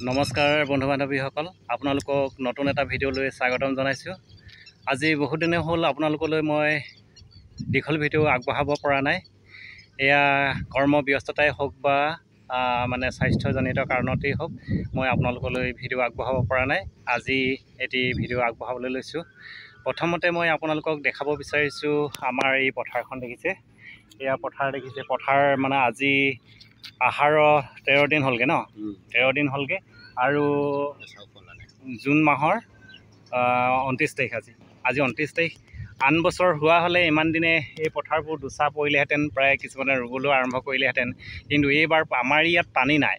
নমস্কাৰ বন্ধু বান্ধৱীসকল, আপোনালোকক নতুন এটা ভিডিঅ'লৈ স্বাগতম জনাইছোঁ। আজি বহুত দিনে হ'ল আপোনালোকলৈ মই দীঘল ভিডিঅ' আগবঢ়াব পৰা নাই। এয়া কৰ্মব্যস্ততাই হওক বা মানে স্বাস্থ্যজনিত কাৰণতেই হওক, মই আপোনালোকলৈ ভিডিঅ' আগবঢ়াব পৰা নাই। আজি এটি ভিডিঅ' আগবঢ়াবলৈ লৈছোঁ। প্ৰথমতে মই আপোনালোকক দেখাব বিচাৰিছোঁ আমাৰ এই পথাৰখন দেখিছে। এয়া পথাৰ দেখিছে, পথাৰ মানে আজি আহাৰৰ 13 দিন হ'লগৈ ন, 13 দিন হ'লগৈ আৰু জুন মাহৰ 29 তাৰিখ আজি 29 তাৰিখ। আন বছৰ হোৱা হ'লে ইমান দিনে এই পথাৰবোৰ দুচা পৰিলেহেঁতেন, প্ৰায় কিছুমানে ৰুবলৈ আৰম্ভ কৰিলেহেঁতেন। কিন্তু এইবাৰ আমাৰ ইয়াত পানী নাই।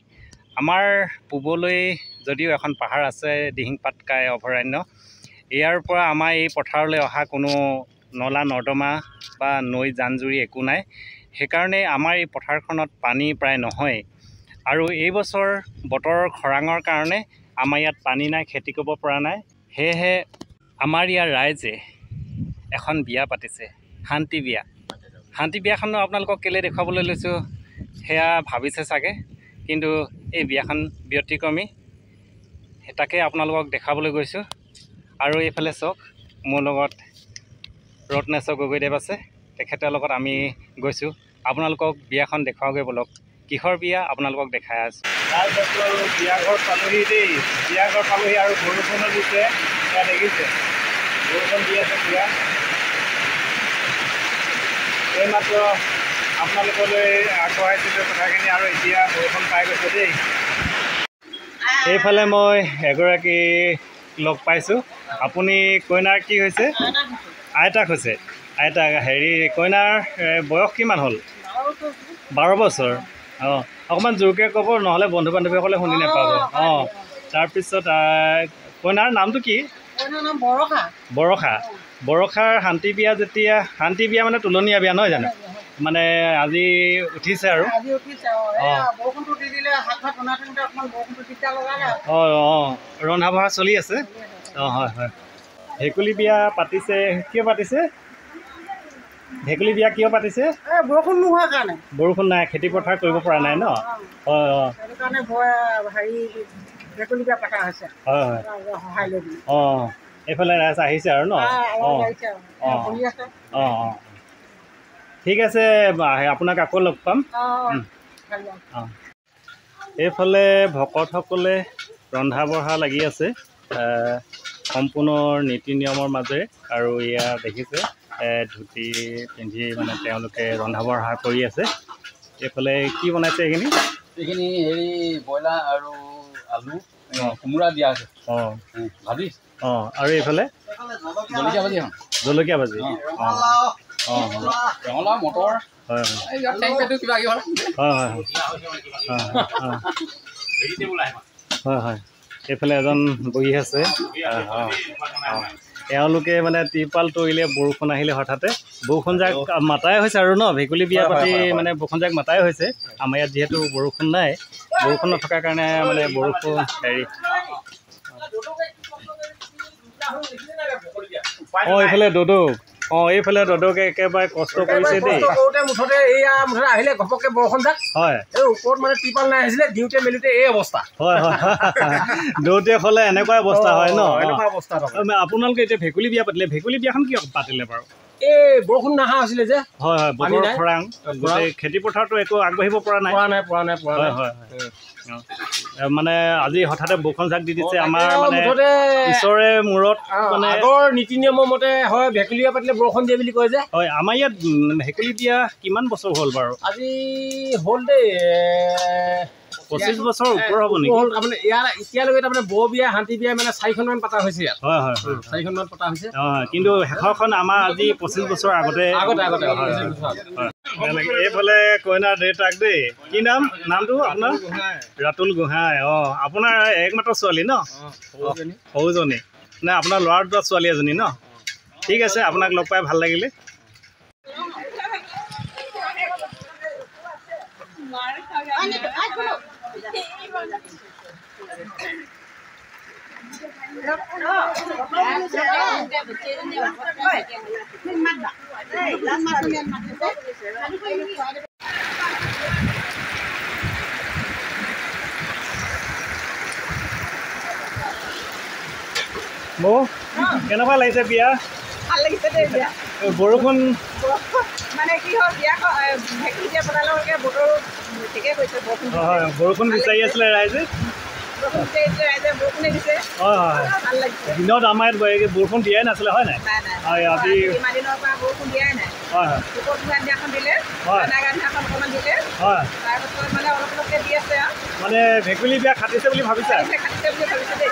আমাৰ পূবলৈ যদিও এখন পাহাৰ আছে, দিহিং পাটকাই অভয়াৰণ্য, ইয়াৰ পৰা আমাৰ এই পথাৰলৈ অহা কোনো নলা নৰ্দমা বা নৈ জান জুৰি একো নাই। সেইকাৰণে আমাৰ এই পথাৰখনত পানী প্ৰায় নহয়। আৰু এই বছৰ বতৰৰ খৰাঙৰ কাৰণে আমাৰ ইয়াত পানী নাই, খেতি কৰিব পৰা নাই। সেয়েহে আমাৰ ইয়াৰ ৰাইজে এখন বিয়া পাতিছে, শান্তি বিয়া। শান্তি বিয়াখন আপোনালোকক কেলৈ দেখুৱাবলৈ লৈছোঁ সেয়া ভাবিছে চাগে, কিন্তু এই বিয়াখন ব্যতিক্ৰমী, তাকে আপোনালোকক দেখাবলৈ গৈছোঁ। আৰু এইফালে চাওক, মোৰ লগত ৰত্নেশ্বৰ গগৈদেৱ আছে, তেখেতৰ লগত আমি গৈছোঁ। আপোনালোকক বিয়াখন দেখুৱাওঁগৈ বলক। কিহৰ বিয়া আপোনালোকক দেখাই আছোঁ। বিয়া ঘৰ পালোহি দেই, বিয়া ঘৰ পালোহি আৰু বৰষুণো দিছে, সেয়া দেখিছে, বৰষুণ দি আছে বিয়া। এইমাত্ৰ আপোনালোকলৈ আগবঢ়াইছিলোঁ কথাখিনি আৰু এতিয়া বৰষুণ পাই গৈছে দেই। এইফালে মই এগৰাকী লগ পাইছোঁ। আপুনি কইনাৰ কি হৈছে? আইতাক হৈছে। আইতাক হেৰি, কইনাৰ বয়স কিমান হ'ল? 12 বছৰ। অঁ, অকণমান জোৰকৈ ক'ব, নহ'লে বন্ধু বান্ধৱীসকলে শুনি নাপাব। অঁ, তাৰপিছত কইনাৰ নামটো কি? বৰষা। বৰষা। বৰষাৰ শান্তি বিয়া যেতিয়া, শান্তি বিয়া মানে তুলনীয়া বিয়া নহয় জানো? মানে আজি উঠিছে আৰু। অঁ অঁ, ৰন্ধা বঢ়া চলি আছে। অঁ হয় হয়। ভেকুলী বিয়া পাতিছে, কিয় পাতিছে? ভেকুলী বিয়া কিয় পাতিছে? বৰষুণ নোহোৱাৰ কাৰণে। বৰষুণ নাই, খেতি পথাৰ কৰিব পৰা নাই ন? হয় হয়। সেইটো কাৰণে ভেকুলী বিয়া পতা হৈছে। হয় হয়। সহায় লৈ দিলে। অঁ, এইফালে ৰাইজ আহিছে আৰু ন? অঁ অঁ অঁ অঁ, ঠিক আছে, আপোনাক আকৌ লগ পাম। অঁ, এইফালে ভকতসকলে ৰন্ধা বঢ়া লাগি আছে সম্পূৰ্ণ নীতি নিয়মৰ মাজেৰে। আৰু এয়া দেখিছে ধুতি পিন্ধি মানে তেওঁলোকে ৰন্ধা বঢ়া কৰি আছে। এইফালে কি বনাইছে এইখিনি? এইখিনি হেৰি ব্ৰইলাৰ আৰু আলু কোমোৰা দিয়া আছে। অঁ ভাজি। অঁ, আৰু এইফালে জলকীয়া ভাজি। জলকীয়া ভাজি। অঁ অঁ, ৰঙালাও মটৰ। হয় হয় হয় হয় হয়। এইফালে এজন বহি আছে। অঁ অঁ, তেওঁলোকে মানে ত্ৰিপাল তৰিলে বৰষুণ আহিলে হঠাতে, বৰষুণ যাক মাতাই হৈছে আৰু ন, ভেকুলী বিয়া পাতি মানে বৰষুণ যাক মাতাই হৈছে। আমাৰ ইয়াত যিহেতু বৰষুণ নাই, বৰষুণ নথকাৰ কাৰণে মানে বৰষুণ হেৰি। অঁ, এইফালে দদৌক। অঁ, এইফালে দদৌকে একেবাৰে কষ্ট কৰিছে দেই। মুঠতে আহিলে ঘপককে বৰষুণ যাক। হয়, এই ওপৰত মানে ত্ৰিপাল নাই আহিছিলে, দিওঁতে মেলোতে এই অৱস্থা। হয় হয়, দৌতে হ'লে এনেকুৱা অৱস্থা হয় ন? এনেকুৱা অৱস্থা। আপোনালোকে এতিয়া ভেকুলী বিয়া পাতিলে, ভেকুলী বিয়াখন কিয় পাতিলে বাৰু? এই বৰষুণ নহা হৈছিলে যে। হয় হয়, বতৰ খৰাং, গোটেই খেতি পথাৰতো একো আগবাঢ়িব পৰা নাই। হয় হয় হয়। মানে আজি হঠাতে বৰষুণ জাক দি দিছে আমাৰ মানে ঈশ্বৰে মূৰত। মানে আগৰ নীতি নিয়মৰ মতে হয়, ভেকুলী বিয়া পাতিলে বৰষুণ দিয়ে বুলি কয় যে। হয়, আমাৰ ইয়াত ভেকুলী বিয়া কিমান বছৰ হ'ল বাৰু? আজি হ'ল দেই 25 বছৰ ওপৰ হ'ব নেকি? তাৰমানে এতিয়ালৈকে তাৰমানে বৰ বিয়া শান্তি বিয়া মানে 4খনমান পতা হৈছে ইয়াত। হয় হয়, 4খনমান পতা হৈছে। হয়, কিন্তু শেষৰখন আমাৰ আজি 25 বছৰ আগতে। এইফালে কইনাৰ দেউতাক দেই, কি নামটো আপোনাৰ? ৰাতুল গোহাঁই। অঁ, আপোনাৰ একমাত্ৰ ছোৱালী ন? সৰুজনী নে আপোনাৰ ল'ৰা দুটা ছোৱালী এজনী ন? ঠিক আছে, আপোনাক লগ পাই ভাল লাগিলে। বৌ কেনেকুৱা লাগিছে বিয়া ভাল লাগিছে দেই বিয়া বৰষুণ মানে কি হ'ল বিয়া ভেকুলী বিয়া পতালৈকে বতৰো ঠিকে কৈছে বৰষুণ হয় বৰষুণ বিচাৰি আছিলে ৰাইজে বৰষুণ বিচাৰি আহিছে ৰাইজে বৰষুণে দিছে হয় হয় ভাল লাগিছে দিনত আমাৰ ইয়াত বৰষুণ দিয়াই নাছিলে হয় নাই নাই নাই হয় আজি ইমান দিনৰ পৰা বৰষুণ দিয়াই নাই হয় হয় শুকুৰ দিনা দিনাখন দিলে হয়। নাগা দিনাখন অকণমান দিলে হয় তাৰপাছত মানে অলপ অলপকৈ দি আছে আৰু মানে ভেকুলী বিয়া খাটিছে বুলি ভাবিছা খাটিছে বুলি ভাবিছে দেই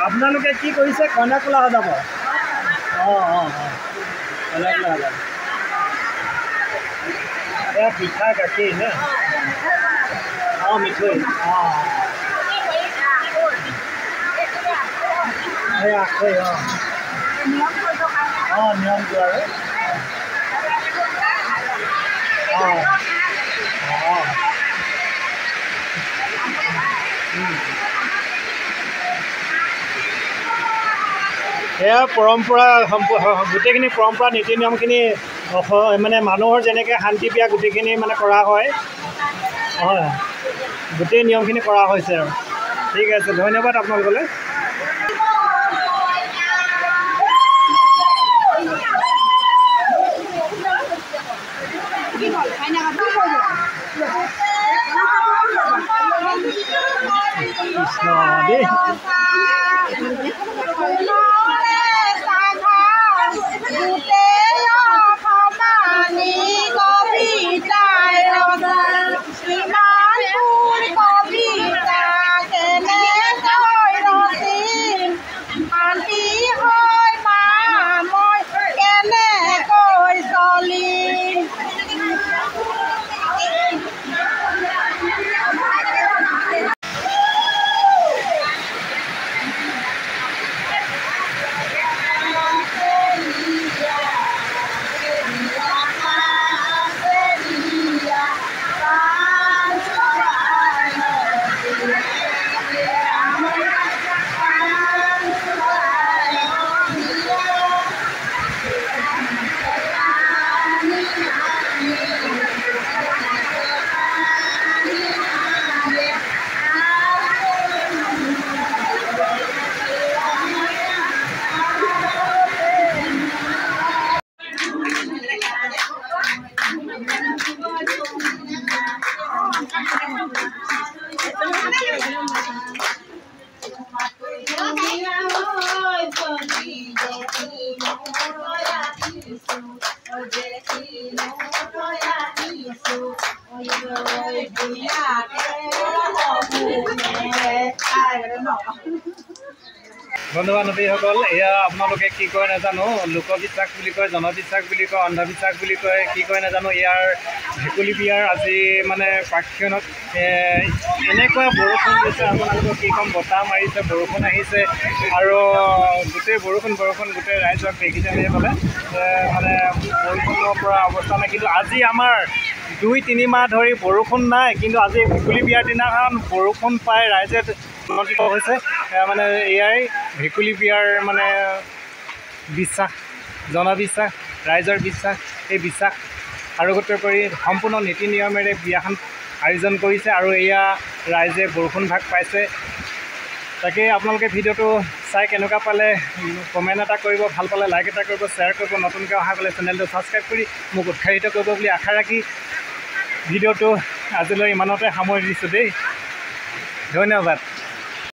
আপোনালোকে কি কৰিছে কইনা কোলা সজাব অঁ অঁ অঁ কইনা কোলা সজাব এয়া পিঠা গাখীৰ নে অঁ মিঠৈ অঁ এই আখৈ অঁ অঁ নিয়মটো আৰু অঁ অঁ এয়া পৰম্পৰা গোটেইখিনি পৰম্পৰা নীতি নিয়মখিনি মানে মানুহৰ যেনেকৈ শান্তি বিয়া গোটেইখিনি মানে কৰা হয় হয় গোটেই নিয়মখিনি কৰা হৈছে আৰু ঠিক আছে ধন্যবাদ আপোনালোকলৈ কৃষ্ণ দেই বন্ধু বান্ধৱীসকল এয়া আপোনালোকে কি কয় নাজানো লোকবিশ্বাস বুলি কয় জনবিশ্বাস বুলি কয় অন্ধবিশ্বাস বুলি কয় কি কয় নাজানো ইয়াৰ ভেকুলী বিয়াৰ আজি মানে প্ৰাক্ষণত এনেকুৱা বৰষুণ দিছে আপোনালোকক কি ক'ম বতাহ মাৰিছে বৰষুণ আহিছে আৰু গোটেই বৰষুণ গোটেই ৰাইজক দেখিছে এইফালে মানে বৰষুণৰ পৰা অৱস্থা নাই কিন্তু আজি আমাৰ 2-3 মাহ ধৰি বৰষুণ নাই কিন্তু আজি ভেকুলী বিয়াৰ দিনাখন বৰষুণ পাই ৰাইজে আনন্দিত হৈছে মানে এয়াই ভেকুলী বিয়াৰ মানে বিশ্বাস জনবিশ্বাস ৰাইজৰ বিশ্বাস এই বিশ্বাস আৰোগ্য কৰি সম্পূৰ্ণ নীতি নিয়মেৰে বিয়াখন আয়োজন কৰিছে আৰু এয়া ৰাইজে বৰষুণ ভাগ পাইছে তাকে আপোনালোকে ভিডিঅ'টো চাই কেনেকুৱা পালে কমেণ্ট এটা কৰিব ভাল পালে লাইক এটা কৰিব শ্বেয়াৰ কৰিব নতুনকৈ অহা গ'লে চেনেলটো ছাবস্ক্ৰাইব কৰি মোক উৎসাহিত কৰিব বুলি আশা ৰাখি ভিডিঅ'টো আজিলৈ ইমানতে সামৰি দিছোঁ দেই ধন্যবাদ।